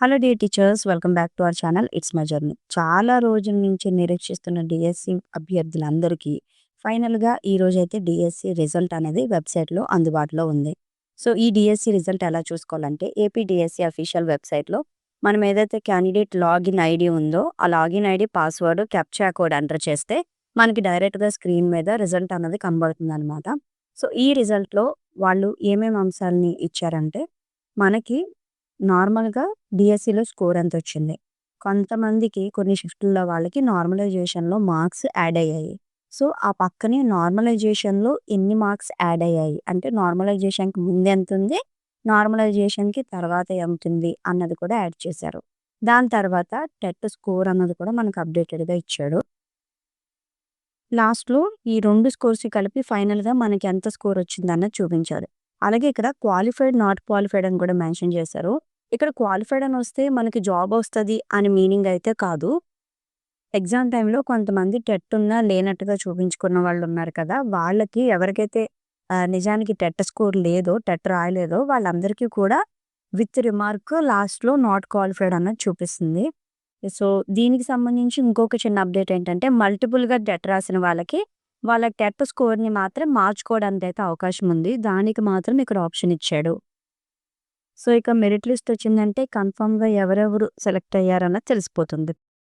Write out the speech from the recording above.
Hello dear teachers, welcome back to our channel. It's my journey. చాలా రోజుల నుంచి నిరీక్షిస్తున్న DSC అభ్యర్థులందరికీ ఫైనల్గా ఈ రోజైతే డిఎస్సి రిజల్ట్ అనేది వెబ్సైట్లో అందుబాటులో ఉంది. సో ఈ డిఎస్సి రిజల్ట్ ఎలా చూసుకోవాలంటే ఏపీ డిఎస్సి అఫీషియల్ వెబ్సైట్లో మనం ఏదైతే క్యాండిడేట్ లాగిన్ ఐడి ఉందో ఆ login ID, password, captcha code enter చేస్తే మనకి డైరెక్ట్గా స్క్రీన్ మీద రిజల్ట్ అన్నది కనబడుతుంది అనమాట. సో ఈ రిజల్ట్లో వాళ్ళు ఏమేమి అంశాలని ఇచ్చారంటే మనకి నార్మల్‌గా డీఎస్సీలో స్కోర్ ఎంతొచ్చింది. కొంతమందికి కొన్ని షిఫ్టుల్లో వాళ్ళకి నార్మలైజేషన్‌లో మార్క్స్ యాడ్ అయ్యాయి. సో, ఆ పక్కనే నార్మలైజేషన్‌లో ఎన్ని మార్క్స్ యాడ్ అయ్యాయి. అంటే నార్మలైజేషన్‌కి ముందెంతుంది, నార్మలైజేషన్‌కి తర్వాత ఎంతుంది అన్నది కూడా యాడ్ చేశారు. దాని తర్వాత టెట్ స్కోర్ అన్నది కూడా మనకు అప్డేటెడ్‌గా ఇచ్చాడు. లాస్ట్‌లో ఈ 2 స్కోర్స్ కలిపి ఫైనల్‌గా మనకి ఎంత స్కోర్ వచ్చిందన్నది చూపించారు. అలాగే ఇక్కడ క్వాలిఫైడ్, నాట్ క్వాలిఫైడ్ అని కూడా మెన్షన్ చేశారు. ఇక్కడ క్వాలిఫైడ్ అని వస్తే మనకి జాబ్ వస్తది అని మీనింగ్ అయితే కాదు. ఎగ్జామ్ టైమ్‌లో కొంతమంది టెట్ ఉన్నా లేనట్టుగా చూపించుకున్న వాళ్ళున్నారు కదా! వాళ్ళకి ఎవరికైతే నిజానికి టెట్ స్కోర్ లేదో, టెట్ రాయలేదో వాళ్ళందరికీ కూడా విత్ రిమార్క్ లాస్ట్‌లో నాట్ క్వాలిఫైడ్ అన్నది చూపిస్తుంది. సో, దీనికి సంబంధించి ఇంకొక చిన్న అప్డేట్ ఏంటంటే మల్టిపుల్‌గా టెట్ రాసిన వాళ్ళకి, వాళ్ళ టెట్ స్కోర్‌ని మాత్రం మార్చుకోవడానికైతే అవకాశం ఉంది. దానికి మాత్రం ఇక్కడ ఆప్షన్ ఇచ్చాడు. సో, ఇక మెరిట్ లిస్ట్ వచ్చిందంటే కన్ఫర్మ్‌గా ఎవరెవరు సెలెక్ట్ అయ్యారన్నది తెలిసిపోతుంది.